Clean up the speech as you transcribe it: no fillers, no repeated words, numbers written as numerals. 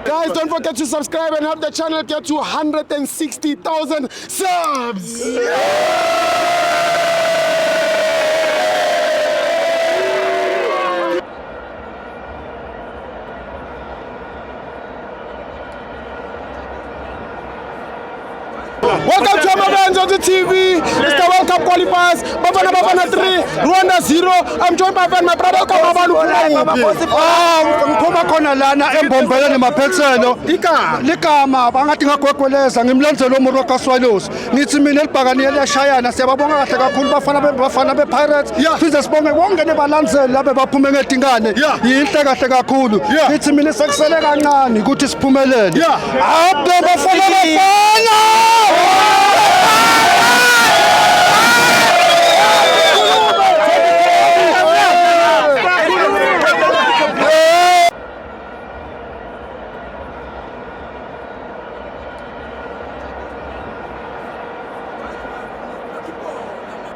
Guys, don't forget to subscribe and help the channel get to 160,000 subs. Welcome to FANS Wethu TV. It's the World Cup qualifiers. Bafana 3, Rwanda 0. I'm joined by my brother Kamabanu. Ngikoma khona lana embombeleni maphethelo ligama bangathi ngagwegweleza ngimlandzelo uMoroka Swallows ngithi mina elibhakani eliyashayana siyababonga kahle kakhulu Bafana bePirates size sibonge bonke nebalandzeli labe baphume ngedingane yinhle kahle kakhulu ngithi mina sekusele kancane ukuthi siphumelele Bafana